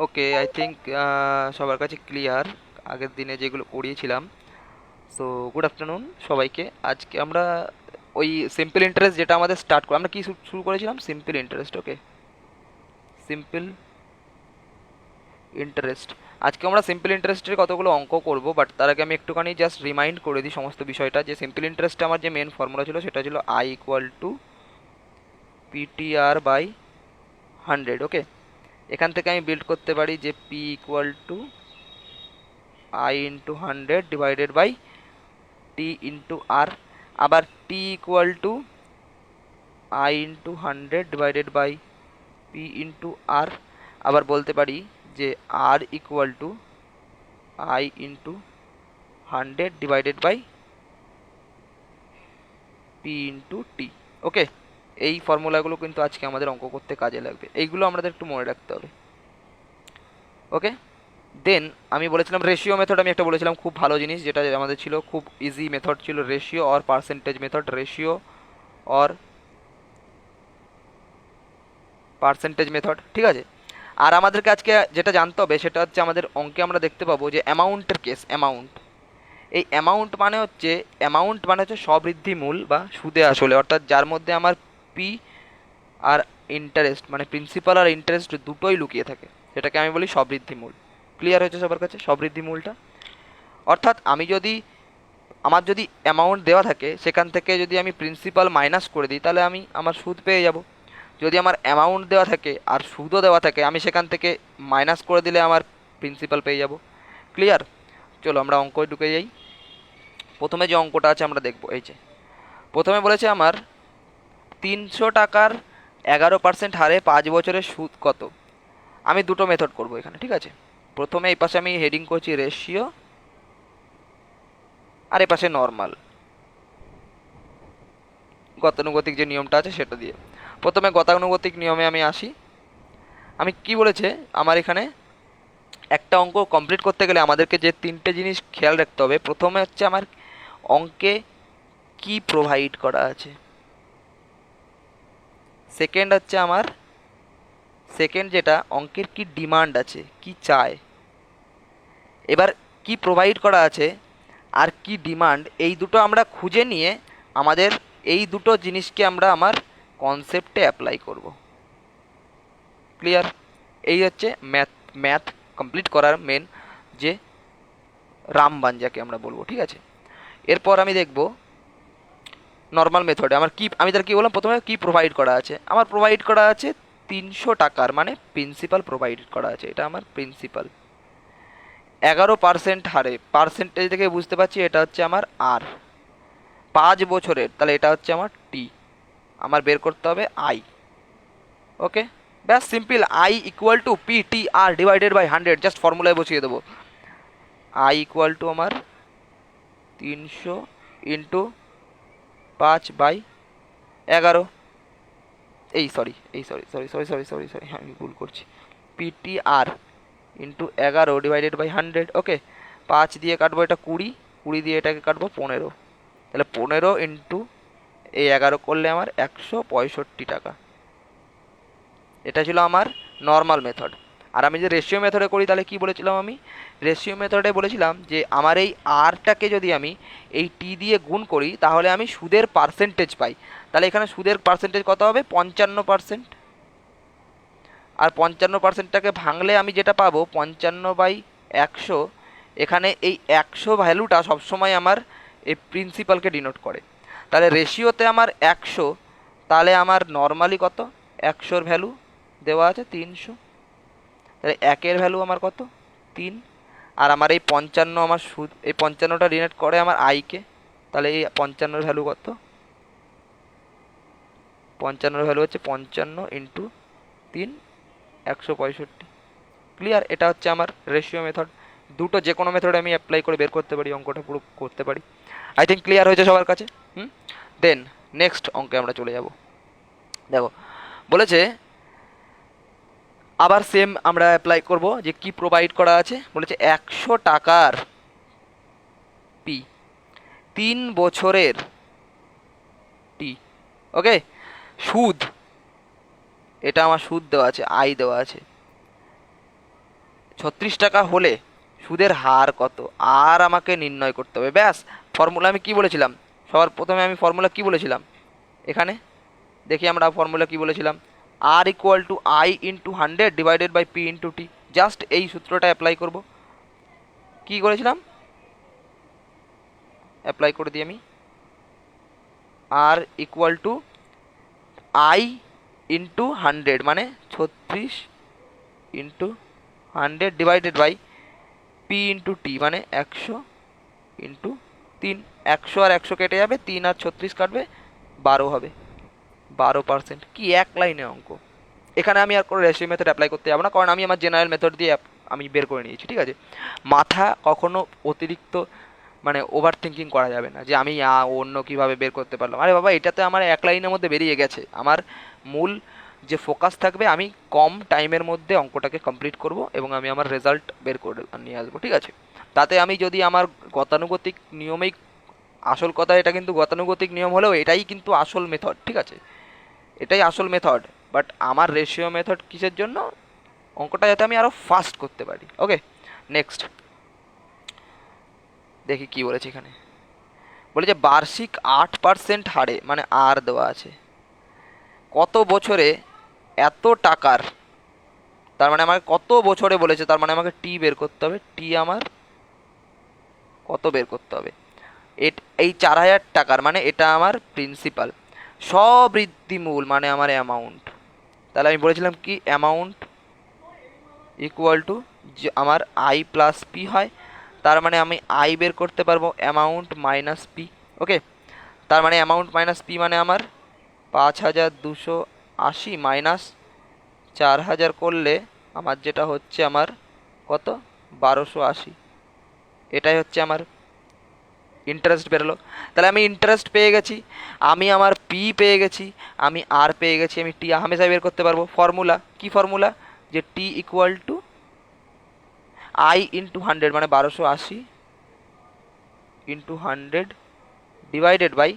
Okay, I think সবার কাছে clear আগের দিনে যেগুলো করিয়েছিলাম। সো গুড আফটারনুন সবাইকে। আজকে আমরা ওই সিম্পল ইন্টারেস্ট যেটা আমাদের স্টার্ট করে আমরা কি শুরু করেছিলাম, সিম্পল ইন্টারেস্ট। ওকে, সিম্পল ইন্টারেস্ট। আজকে আমরা সিম্পল ইন্টারেস্টের কতগুলো অঙ্ক করব, বাট তার আগে আমি একটুখানি জাস্ট রিমাইন্ড করে দিই সমস্ত বিষয়টা। যে সিম্পল ইন্টারেস্টে আমার যে মেন ফর্মুলা ছিল সেটা ছিল I equal to PTR by 100। Okay, এখান থেকে আমি বিল্ড করতে পারি যে P equal to I into 100 divided by T into R. আবার T equal to I into 100 divided by P into R. আবার বলতে পারি যে R equal to I into 100 divided by P into T. Okay, এই ফর্মুলাগুলো কিন্তু আজকে আমাদের অঙ্ক করতে কাজে লাগবে, এইগুলো আমাদের একটু মনে রাখতে হবে। ওকে, দেন আমি বলেছিলাম রেশিও মেথড, আমি একটা বলেছিলাম খুব ভালো জিনিস, যেটা আমাদের ছিল খুব ইজি মেথড ছিল ratio or percentage method, ratio or percentage method. ঠিক আছে, আর আমাদেরকে আজকে যেটা জানতে হবে সেটা হচ্ছে আমাদের অঙ্কে আমরা দেখতে পাবো যে অ্যামাউন্টের কেস। অ্যামাউন্ট, এই অ্যামাউন্ট মানে হচ্ছে সবৃদ্ধি মূল বা সুদে আসলে, অর্থাৎ যার মধ্যে আমার পি আর ইন্টারেস্ট মানে প্রিন্সিপাল আর ইন্টারেস্ট দুটোই লুকিয়ে থাকে, সেটাকে আমি বলি সবৃদ্ধি মূল। ক্লিয়ার হয়েছে সবার কাছে সবৃদ্ধি মূলটা? অর্থাৎ আমার যদি অ্যামাউন্ট দেওয়া থাকে সেখান থেকে যদি আমি প্রিন্সিপাল মাইনাস করে দিই তাহলে আমি আমার সুদ পেয়ে যাব। যদি আমার অ্যামাউন্ট দেওয়া থাকে আর সুদও দেওয়া থাকে, আমি সেখান থেকে মাইনাস করে দিলে আমার প্রিন্সিপাল পেয়ে যাব। ক্লিয়ার? চলো আমরা অঙ্কয় ঢুকে যাই। প্রথমে যে অঙ্কটা আছে আমরা দেখব। এই যে প্রথমে বলেছে আমার 300 টাকার 11% হারে 5 বছরের সুদ কত। আমি দুটো মেথড করব এখানে, ঠিক আছে। প্রথমে এই পাশে আমি হেডিং করছি রেশিও, আর এই পাশে নর্মাল, গতানুগতিক যে নিয়মটা আছে সেটা দিয়ে। প্রথমে গতানুগতিক নিয়মে আমি আসি। আমি কি বলেছে আমার এখানে একটা অঙ্ক কমপ্লিট করতে গেলে আমাদেরকে যে তিনটে জিনিস খেয়াল রাখতে হবে। প্রথমে হচ্ছে আমার অঙ্কে কি প্রোভাইড করা আছে। সেকেন্ড হচ্ছে আমার যেটা অঙ্কের কি ডিমান্ড আছে, কি চায়। এবার কি প্রোভাইড করা আছে আর কি ডিমান্ড, এই দুটো আমরা খুঁজে নিয়ে আমাদের এই দুটো জিনিসকে আমরা আমার কনসেপ্টে অ্যাপ্লাই করব। ক্লিয়ার? এই হচ্ছে ম্যাথ ম্যাথ কমপ্লিট করার মেন যে রামবান যাকে আমরা বলবো, ঠিক আছে। এরপর আমি দেখব নর্মাল মেথডে আমার কি, আমি তার কি বললাম প্রথমে কি প্রোভাইড করা আছে। আমার প্রোভাইড করা আছে 300 টাকার, মানে প্রিন্সিপাল প্রোভাইড করা আছে, এটা আমার প্রিন্সিপাল। 11% হারে, পার্সেন্টেজ থেকে বুঝতে পারছি এটা হচ্ছে আমার আর। 5 বছরের, তাহলে এটা হচ্ছে আমার টি। আমার বের করতে হবে আই। ওকে, ব্যাস simple. I equal to P T R divided by 100, just ফর্মুলায় বসিয়ে দেবো। আই ইকুয়াল টু আমার 300 ইন্টু 5/11। এই সরি, আমি ভুল করছি। P T R into 11 divided by 100। Okay, 5 দিয়ে কাটবো এটা 20, 20 দিয়ে এটাকে কাটবো 15। তাহলে 15 ইন্টু এই 11 করলে আমার 165 টাকা। এটা ছিল আমার নর্মাল মেথড। আর আমি যে রেশিও মেথডে করি তাহলে কি বলেছিলাম আমি, রেশিও মেথডে বলেছিলাম যে আমার এই আরটাকে যদি আমি এই টি দিয়ে গুণ করি তাহলে আমি সুদের পার্সেন্টেজ পাই। তাহলে এখানে সুদের পার্সেন্টেজ কত হবে, 55%। আর 55%টাকে ভাঙলে আমি যেটা পাবো 55/100। এখানে এই 100 ভ্যালুটা সবসময় আমার এই প্রিন্সিপালকে ডিনোট করে। তাহলে রেশিওতে আমার 100, তাহলে আমার নর্মালি কত, 100-র ভ্যালু দেওয়া আছে 300। তাহলে একের ভ্যালু আমার কত, 3। আর আমার এই 55 আমার সুদ, এই 55টা ডিনোট করে আমার আইকে। তাহলে এই 55-র ভ্যালু কত, 55-র ভ্যালু হচ্ছে 55 × 3, 165। ক্লিয়ার? এটা হচ্ছে আমার রেশিও মেথড। দুটো যে কোনো মেথডে আমি অ্যাপ্লাই করে বের করতে পারি, অঙ্কটা পুরো করতে পারি। আই থিঙ্ক ক্লিয়ার হয়েছে সবার কাছে। দেন নেক্সট অঙ্কে আমরা চলে যাব। দেখো বলেছে আবার সেম আমরা অ্যাপ্লাই করব যে কি প্রোভাইড করা আছে। বলেছে 100 টাকার পি, 3 বছরের টি। ওকে, সুদ, এটা আমার সুদ দেওয়া আছে, আই দেওয়া আছে। টাকা হলে সুদের হার কত আর আমাকে নির্ণয় করতে হবে। ব্যাস, ফর্মুলা আমি কি বলেছিলাম, সবার প্রথমে আমি ফর্মুলা কি বলেছিলাম, এখানে দেখি আমরা ফর্মুলা কি বলেছিলাম, R equal to I into 100 divided by P into T. Just এই সূত্রটা অ্যাপ্লাই করব। কি করেছিলাম, অ্যাপ্লাই করে দিই আমি, R equal to I into 100 মানে 36 into 100 divided by P into T মানে 100 ইন্টু 3। 100 আর 100 কেটে যাবে, 3 আর 36 কাটবে, 12 হবে, 12%। কি এক লাইনে অঙ্ক। এখানে আমি আর কোনো রেশিও মেথড অ্যাপ্লাই করতে যাবো না, কারণ আমি আমার জেনারেল মেথড দিয়ে আমি বের করে নিয়েছি। ঠিক আছে, মাথা কখনো অতিরিক্ত মানে ওভার থিঙ্কিং করা যাবে না যে আমি অন্য কিভাবে বের করতে পারলাম। আরে বাবা, এটাতে আমার এক লাইনের মধ্যে বেরিয়ে গেছে। আমার মূল যে ফোকাস থাকবে, আমি কম টাইমের মধ্যে অঙ্কটাকে কমপ্লিট করব এবং আমি আমার রেজাল্ট বের করে নিয়ে আসবো। ঠিক আছে, তাতে আমি যদি আমার গতানুগতিক নিয়মেই, আসল কথা এটা কিন্তু গতানুগতিক নিয়ম হলেও এটাই কিন্তু আসল মেথড। ঠিক আছে, এটাই আসল মেথড, বাট আমার রেশিও মেথড কিসের জন্য, অঙ্কটা যাতে আমি আরও ফাস্ট করতে পারি। ওকে, নেক্সট দেখি কি বলেছে এখানে। বলেছে বার্ষিক 8% হারে, মানে আর দেওয়া আছে, কত বছরে এত টাকার, তার মানে আমাকে কত বছরে বলেছে, তার মানে আমাকে টি বের করতে হবে। টি আমার কত বের করতে হবে, এই 4000 টাকার মানে এটা আমার প্রিন্সিপাল, সবৃদ্ধিমূল মানে আমার অ্যামাউন্ট। তাহলে আমি বলেছিলাম কি, অ্যামাউন্ট ইকুয়াল টু আমার আই প্লাস পি হয়। তার মানে আমি আই বের করতে পারবো অ্যামাউন্ট মাইনাস পি। ওকে, তার মানে অ্যামাউন্ট মাইনাস পি মানে আমার 5280 মাইনাস 4000 করলে আমার যেটা হচ্ছে আমার কত, 1280। এটাই হচ্ছে আমার ইন্টারেস্ট বেরোলো। তাহলে আমি ইন্টারেস্ট পেয়ে গেছি, আমি আমার পি পেয়ে গেছি, আমি আর পেয়ে গেছি, আমি টি হামেশাই বের করতে পারবো। ফর্মুলা কি, ফর্মুলা যে T equal to I into 100 মানে 1280 into 100 divided by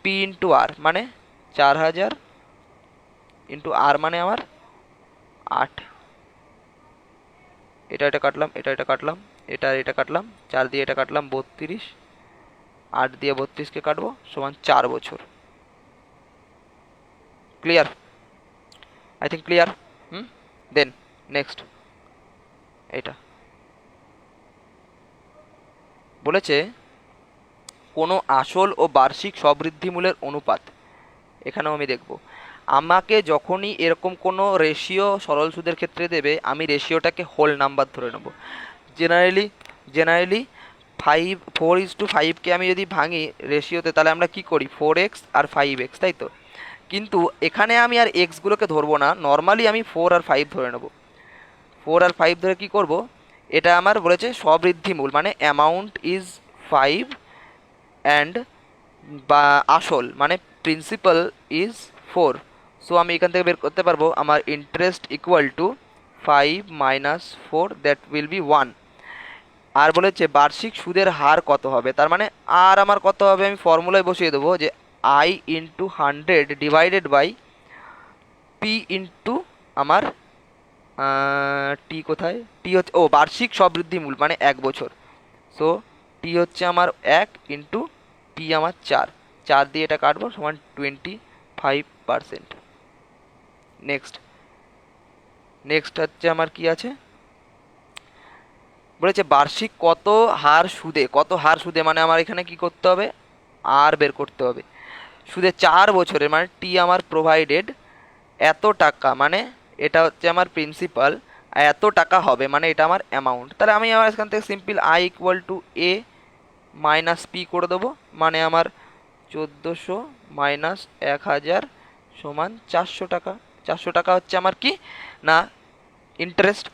P into R মানে 4000 ইন্টু আর মানে আমার 8। এটা কাটলাম, এটা কাটলাম, এটা কাটলাম, 4 দিয়ে এটা কাটলাম 32, 8 দিয়ে 32কে কাটবো, সমান 4 বছর। Clear? I think clear. Then next, এটা বলেছে কোনো আসল ও বার্ষিক সবৃদ্ধিমূলের অনুপাত। এখানেও আমি দেখব, আমাকে যখনই এরকম কোনো রেশিও সরল সুদের ক্ষেত্রে দেবে, আমি রেশিওটাকে হোল নাম্বার ধরে নেব। জেনারেলি 4:5কে আমি যদি ভাঙি রেশিওতে, তাহলে আমরা কি করি, 4x আর 5x, তাই তো। কিন্তু এখানে আমি আর এক্সগুলোকে ধরবো না, নর্মালি আমি 4 আর 5 ধরে নেব। 4 আর 5 ধরে কি করব, এটা আমার বলেছে সবৃদ্ধিমূল মানে অ্যামাউন্ট ইজ 5 অ্যান্ড বা আসল মানে প্রিন্সিপাল ইজ 4। সো আমি এখান থেকে বের করতে পারবো আমার interest equal to 5 minus 4, that will be 1। আর বলেছে বার্ষিক সুদের হার কত হবে, তার মানে আর আমার কত হবে, আমি ফর্মুলায় বসিয়ে দেবো যে I into 100 divided by P into আমার টি কোথায়, টি হচ্ছে বার্ষিক সবৃদ্ধিমূল মানে 1 বছর। সো টি হচ্ছে আমার 1 ইন্টু পি আমার 4, 4 দিয়ে এটা কাটবো, সমান 25%। নেক্সট হচ্ছে আমার কি আছে, বলেছে বার্ষিক কত হার সুদে মানে আমার এখানে কি করতে হবে, আর বের করতে হবে। সুদে 4 বছরের মানে টি আমার প্রোভাইডেড এত টাকা, মানে এটা হচ্ছে আমার প্রিন্সিপাল, এত টাকা হবে মানে এটা আমার অ্যামাউন্ট। তাহলে আমি আমার এখান থেকে simple I equal two A minus P করে দেবো, মানে আমার 1400 মাইনাস 1000 সমান 400 টাকা। 400 টাকা হচ্ছে আমার কি না ইন্টারেস্ট।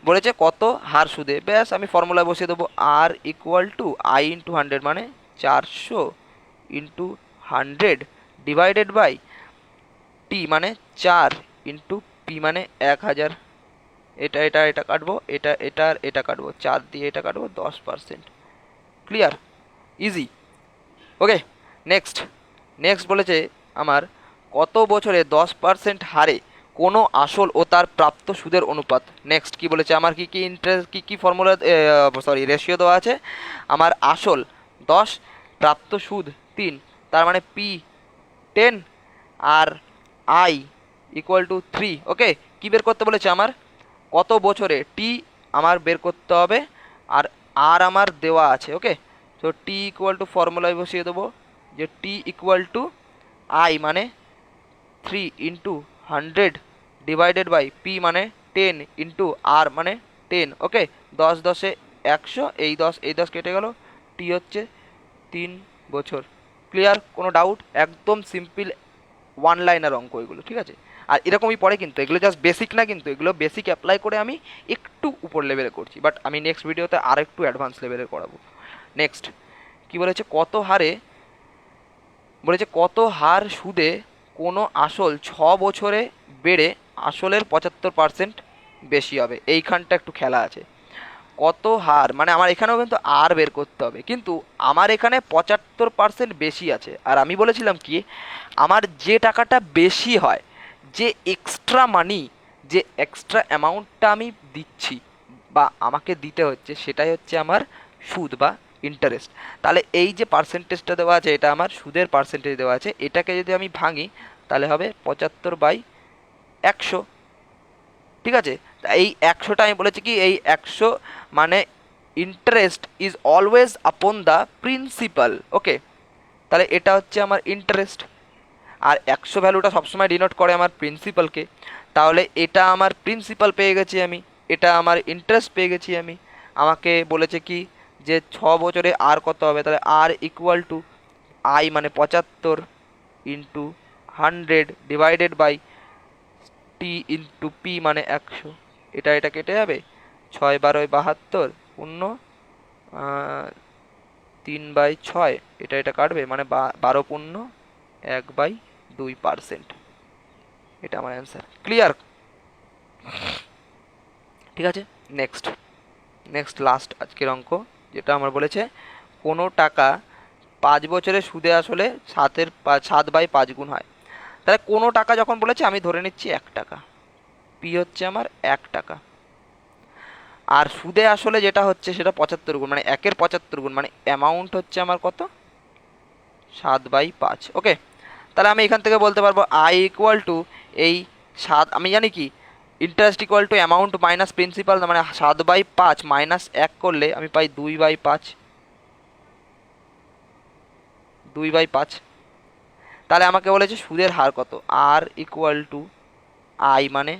বলেছে কত হার সুদে, ব্যাস আমি ফর্মুলা বসিয়ে দেবো, R equal to I into 100 মানে 400 ইন্টু 100 ডিভাইডেড বাই টি মানে 4 ইন্টু পি মানে 1000। এটা কাটবো, এটা কাটবো, 4 দিয়ে এটা কাটবো, 10%। ক্লিয়ার? ইজি। ওকে, নেক্সট বলেছে আমার কত বছরে 10% হারে কোনো আসল ও তার প্রাপ্ত সুদের অনুপাত। নেক্সট কি বলেছে, আমার কি কি ইন্টারেস্ট কি ফর্মুলা রেশিও দেওয়া আছে। আমার আসল 10, প্রাপ্ত সুদ 3, তার মানে পি 10 আর আই ইকুয়াল টু 3। ওকে, কি বের করতে বলেছে আমার, কত বছরে, টি আমার বের করতে হবে, আর আর আমার দেওয়া আছে। ওকে, তো টি ইকুয়াল টু ফর্মুলায় বসিয়ে দেবো যে টি ইকুয়াল টু আই মানে 3 ইন্টু 100 ডিভাইডেড বাই পি মানে 10 ইন্টু আর মানে 10। ওকে, 10 10 100, এই 10 কেটে গেল, টি হচ্ছে 3 বছর। ক্লিয়ার? কোনো ডাউট? একদম সিম্পল ওয়ান লাইনার অঙ্ক এগুলো, ঠিক আছে। আর এরকমই পড়ে কিন্তু, এগুলো জাস্ট বেসিক না, কিন্তু এগুলো বেসিক অ্যাপ্লাই করে আমি একটু উপর লেভেলে করছি, বাট আমি নেক্সট ভিডিওতে আর একটু অ্যাডভান্স লেভেলের করাবো। নেক্সট কি বলেছে, কত হার সুদে কোনো আসল 6 বছরে বেড়ে আসলের 75% বেশি হবে। এইখানটা একটু খেলা আছে। কত হার মানে আমার এখানেও কিন্তু আর বের করতে হবে, কিন্তু আমার এখানে 75% বেশি আছে। আর আমি বলেছিলাম কি, আমার যে টাকাটা বেশি হয়, যে এক্সট্রা মানি, যে এক্সট্রা অ্যামাউন্টটা আমি দিচ্ছি বা আমাকে দিতে হচ্ছে, সেটাই হচ্ছে আমার সুদ বা ইন্টারেস্ট। তাহলে এই যে পার্সেন্টেজটা দেওয়া আছে, এটা আমার সুদের পার্সেন্টেজ দেওয়া আছে, এটাকে যদি আমি ভাঙি তাহলে হবে 75/100। ঠিক আছে, তা এই 100টা আমি বলেছি কি, এই 100 মানে interest is always upon the principal. Okay, তাহলে এটা হচ্ছে আমার ইন্টারেস্ট, আর 100 ভ্যালুটা সবসময় ডিনোট করে আমার প্রিন্সিপালকে। তাহলে এটা আমার প্রিন্সিপাল পেয়ে গেছি আমি, এটা আমার ইন্টারেস্ট পেয়ে গেছি আমি। আমাকে বলেছে কি যে 6 বছরে আর কত হবে, তাহলে আর ইকুয়াল টু আই মানে 75 into 100 divided by T into P মানে 100। এটা কেটে যাবে, 6 12 72, 3/6, এটা কাটবে মানে 12/1/2%। এটা আমার অ্যান্সার। ক্লিয়ার? ঠিক আছে, নেক্সট লাস্ট আজকের অঙ্ক, যেটা আমার বলেছে কোনো টাকা 5 বছরে সুদে আসলে 7/5 গুণ হয়। তাহলে কোনো টাকা যখন বলেছে আমি ধরে নিচ্ছি 1 টাকা, পি হচ্ছে আমার 1 টাকা, আর সুদে আসলে যেটা হচ্ছে সেটা 75 গুণ, মানে 1/75 গুণ, মানে অ্যামাউন্ট হচ্ছে আমার কত, 7/5। ওকে, তাহলে আমি এখান থেকে বলতে পারবো আই ইকুয়াল টু এই 7, আমি জানি কি interest equal to amount minus principal, মানে 7/5 মাইনাস 1 করলে আমি পাই 2/5। তাহলে আমাকে বলেছে সুদের হার কত, আর ইকুয়াল টু আই মানে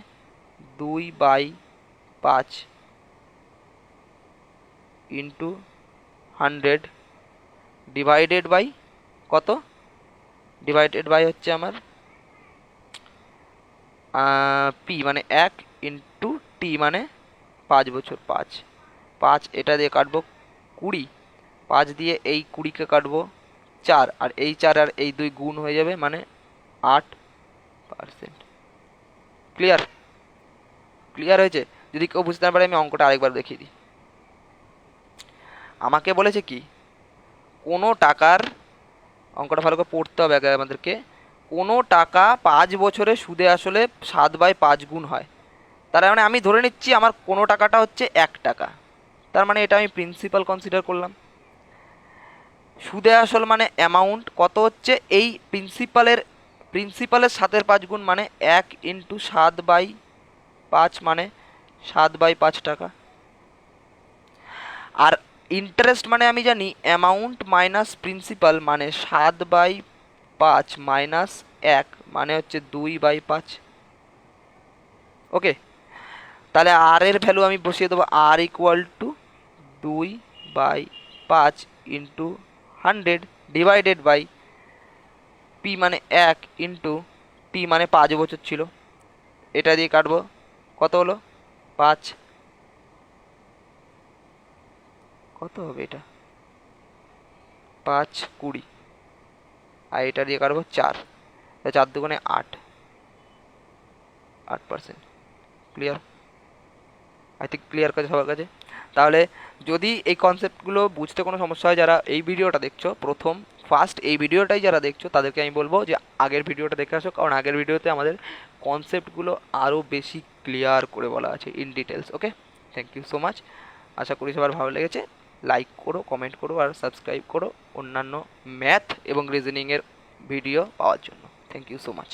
2/5 ইন্টু 100 ডিভাইডেড বাই কত, ডিভাইডেড বাই হচ্ছে আমার পি মানে 1 ইন্টু টি মানে 5 বছর, 5 এটা দিয়ে কাটবো 20, 5 দিয়ে এই 20কে কাটবো 4, আর এই 4 আর এই 2 গুণ হয়ে যাবে মানে 8%। ক্লিয়ার? ক্লিয়ার হয়েছে? যদি কেউ বুঝতে না পারে আমি অঙ্কটা আরেকবার দেখিয়ে দিই। আমাকে বলেছে কি, কোনো টাকার, অঙ্কটা ভালো করে পড়তে হবে আগে আমাদেরকে, কোনো টাকা 5 বছরে সুদে আসলে 7/5 গুণ হয়। তার মানে আমি ধরে নিচ্ছি আমার কোনো টাকাটা হচ্ছে 1 টাকা, তার মানে এটা আমি প্রিন্সিপাল কনসিডার করলাম। সুদে আসল মানে অ্যামাউন্ট কত হচ্ছে, এই প্রিন্সিপালের 7/5 গুণ মানে 1 ইন্টু 7/5 মানে 7/5 টাকা। আর ইন্টারেস্ট মানে আমি জানি অ্যামাউন্ট মাইনাস প্রিন্সিপাল মানে 7/5 মাইনাস 1 মানে হচ্ছে 2/5। ওকে, তাহলে আর এর ভ্যালু আমি বসিয়ে দেবো, R equal to 2/5 into 100 divided by P মানে 1 ইন্টু টি মানে 5 বছর ছিল, এটা দিয়ে কাটবো, কত হলো 5, কত হবে এটা 5 20, আর এটা দিয়ে কাটবো 4, 4 দুগুণে 8%। ক্লিয়ার? আই থিঙ্ক ক্লিয়ার কাছে সবার কাছে। তাহলে যদি এই কনসেপ্টগুলো বুঝতে কোনো সমস্যা হয়, যারা এই ভিডিওটা দেখছো প্রথম ফার্স্ট এই ভিডিওটাই যারা দেখছো তাদেরকে আমি বলবো যে আগের ভিডিওটা দেখে আসো, কারণ আগের ভিডিওতে আমাদের কনসেপ্টগুলো আরও বেশি ক্লিয়ার করে বলা আছে in details. Okay, thank you so much. আশা করি সবার ভালো লেগেছে। লাইক করো, কমেন্ট করো আর সাবস্ক্রাইব করো অন্যান্য ম্যাথ এবং রিজনিংয়ের ভিডিও পাওয়ার জন্য। Thank you so much.